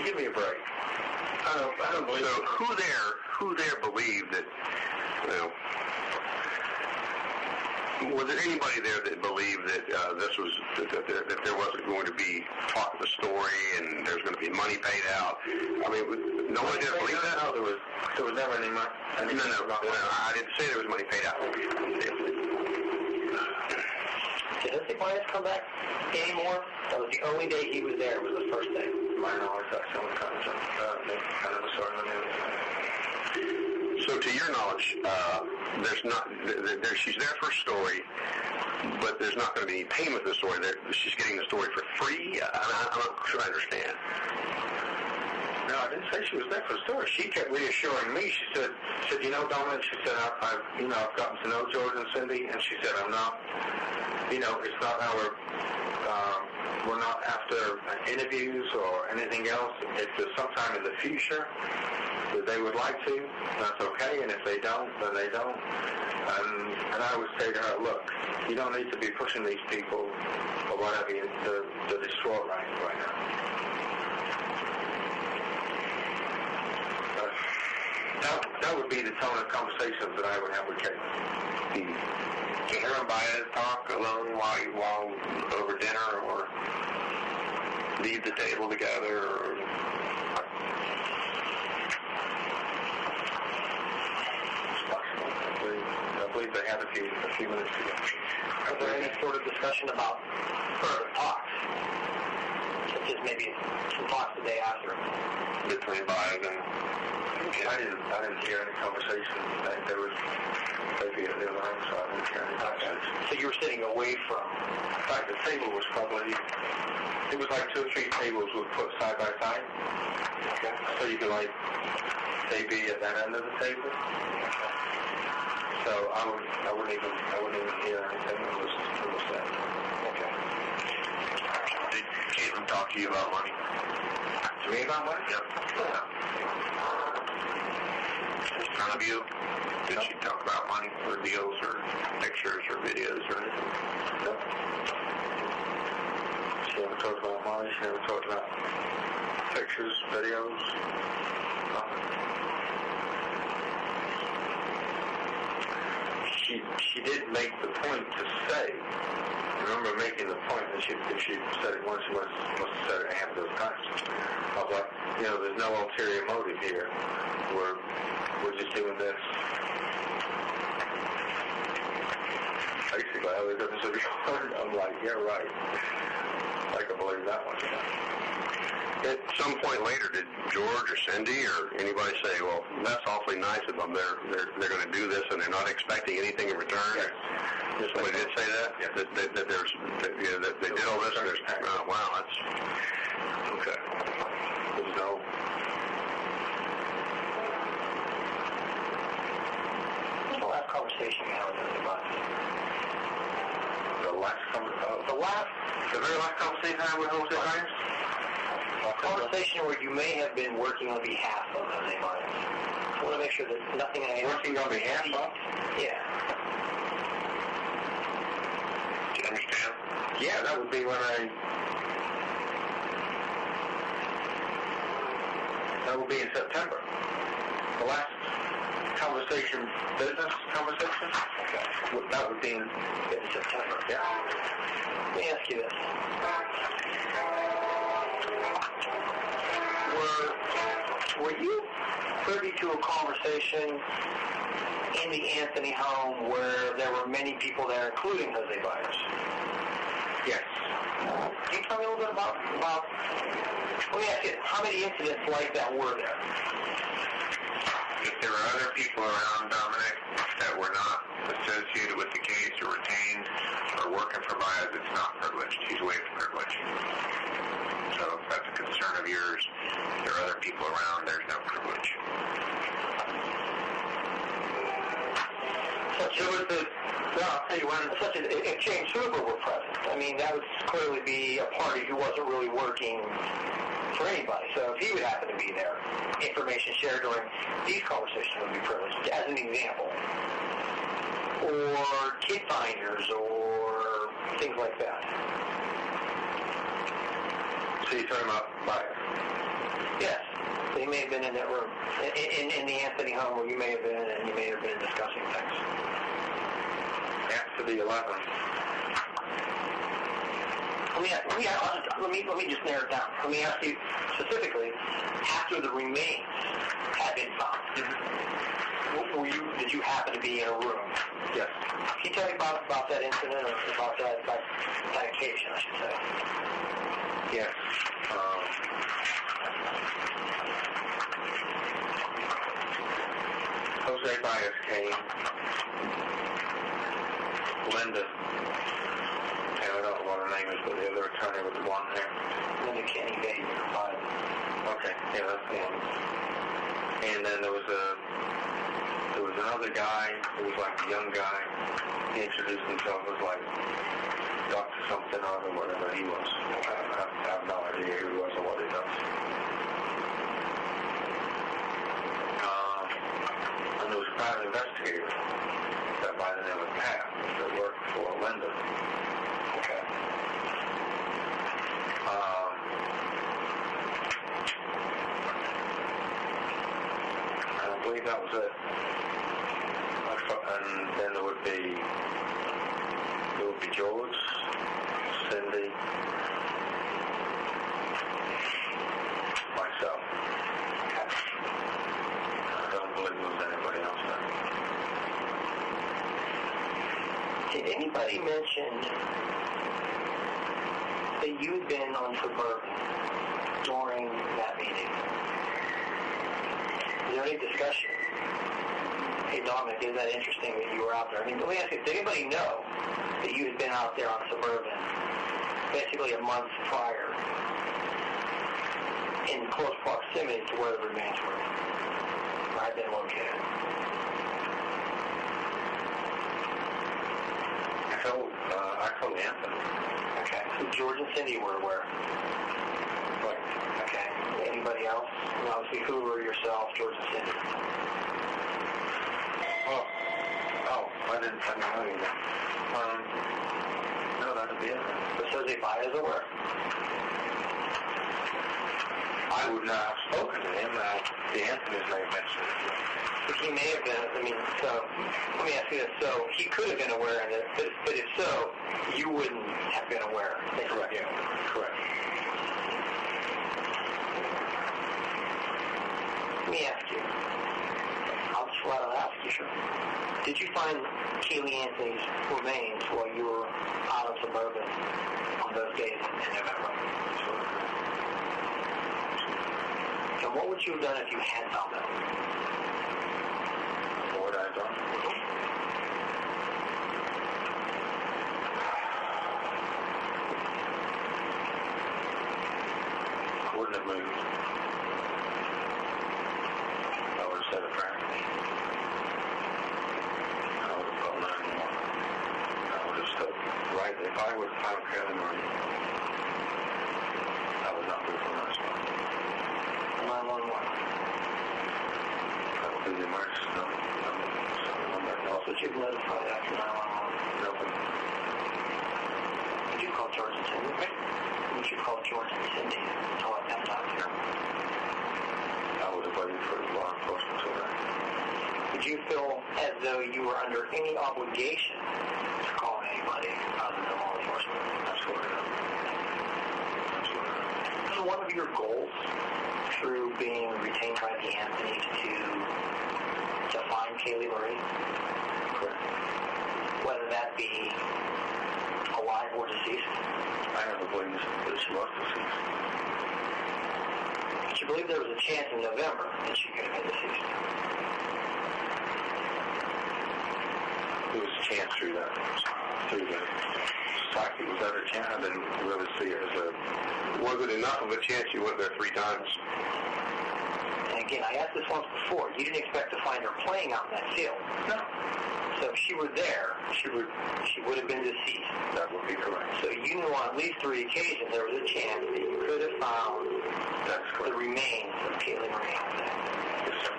Give me a break. I don't believe. So who there believed that? Was there anybody there that believed that this was that there wasn't going to be talk of the story and there's going to be money paid out? I mean, nobody did believe that. No, there was never any money. No, I didn't say there was money paid out. Did Jose Baez come back anymore? That was the only day he was there. Was the first day. My knowledge, that's the only time I never saw him on the news. So, to your knowledge, she's there for a story, but there's not going to be any payment for the story. She's getting the story for free? I'm not sure I understand. No, I didn't say she was there for the story. She kept reassuring me. She said, Dominic, she said, I've gotten to know George and Cindy, and she said, I'm not, it's not we're not after interviews or anything else. If there's sometime in the future that they would like to, that's okay, and if they don't, then they don't. And I would say to her, look, you don't need to be pushing these people or whatever to destroy right now. That would be the tone of conversations that I would have with Kate. Do you hear him Baez talk alone while over dinner, or leave the table together, or... I believe they had a few minutes together. Was there any sort of discussion about further talks? Such as maybe some talks the day after? Between Baez and... I didn't hear any conversation. There was maybe at the other end, so I didn't hear any conversation. So you were sitting away from... In fact, the table was probably... It was like 2 or 3 tables were put side by side. Okay. So you could they be at that end of the table. So I wouldn't even hear anything that was said. Okay. Did Caitlin talk to you about money? To me about money? Yep. In front of you? Did she talk about money or deals or pictures or videos or anything? No. She never talked about money. She never talked about pictures, videos, nothing. She did make the point to say, I remember making the point that if she said it once, she must have said it half a dozen times. I was like, there's no ulterior motive here. We're just doing this. Basically, how they do this every morning. I'm like, yeah, right. I can believe that one. At some point later, did George or Cindy or anybody say, well, that's awfully nice of them. They're going to do this and they're not expecting anything in return? Yes. Somebody did say that? Yes. That they did all this? And wow, that's... Okay. There's no... What's the last conversation you had with everybody? The very last conversation I had with Jose Baez? A conversation where you may have been working on behalf of Jose Baez. I want to make sure that nothing... Working on behalf of? Yeah. Do you understand? Yeah, that would be when that would be in September. The last conversation, business conversation? Okay. That would be in September. Yeah. Let me ask you this. Were you privy to a conversation in the Anthony home where there were many people there, including Jose Baez? Yes. Can you tell me a little bit about let me ask you, how many incidents like that were there? If there were other people around Dominic that were not associated with the case or retained or working for Baez, it's not privileged. He's waived privilege. So if that's a concern of yours, there are other people around, there's no privilege. I'll tell you when, such as if James Hoover were present, I mean, that would clearly be a party who wasn't really working for anybody. So if he would happen to be there, information shared during these conversations would be privileged, as an example. Or kid finders or things like that. So you're talking about Baez? Yes. So you may have been in that room, in the Anthony home where you may have been, and you may have been discussing things. After the 11th. Let me just narrow it down. Let me ask you specifically, after the remains had been found, did you happen to be in a room? Yes. Can you tell me about that incident, or about that occasion, I should say? Yes. Jose Baez came. Linda, I don't know what her name is, but the other attorney with the blonde hair. Linda Kenny Baby. Okay, yeah, that's the one. And then there was another guy who was like a young guy. He introduced himself as like Dr. something or whatever he was. I have no idea who he was or what he does. And there was a private investigator that by the name of Pat that worked for Linda. Okay. I believe that was it. And then there would be George, Cindy, myself. I don't believe there was anybody else there. Did anybody mention that you had been on Suburban during that meeting? Is there any discussion? Hey, Dominic, isn't that interesting that you were out there? I mean, let me ask you, did anybody know that you had been out there on Suburban basically a month prior in close proximity to where the remains were? Or had been located? I told Anthony. Okay. So George and Cindy were aware? Right. Okay. Anybody else? And obviously, Hoover, yourself, George and Cindy. I didn't know you that. No, that'd be it. But Jose Baez aware? I would not have spoken to him. The Anthony's may have mentioned it. But he may have been, so let me ask you this. So he could have been aware of it, but if so, you wouldn't have been aware. Correct. Yeah. Correct. Let me ask you. I'll just flat out ask you, sure. Did you find Keely Anthony's remains while you were out of Suburban on those days in November? And what would you have done if you had found them? What would I have done? I wouldn't have moved. I would have said a prayer. I would have called 911. I would have stood right there. If I would have found Kelly Marie, I would not move from that spot. 911. That would be the emergency number. Also, you've notified after 911. Nobody. Did you call George and Cindy? Did you call George and Cindy to let them know? I would have waited for law enforcement to arrive. Did you feel as though you were under any obligation to call anybody other than law enforcement? Absolutely not. Absolutely not. So one of your goals through being retained by the Anthonys to find Kaylee Marie? Correct. Whether that be alive or deceased? I have a belief that she was deceased. But you believe there was a chance in November that she could have been deceased? There was a chance through the psychic. Was that a chance? I didn't really see it as a... Was it enough of a chance you went there 3 times? And again, I asked this once before. You didn't expect to find her playing out in that field. No. So if she were there, she would have been deceased. That would be correct. So you knew on at least 3 occasions there was a chance that you could have found the remains of Kaylee Marie. Yes, sir.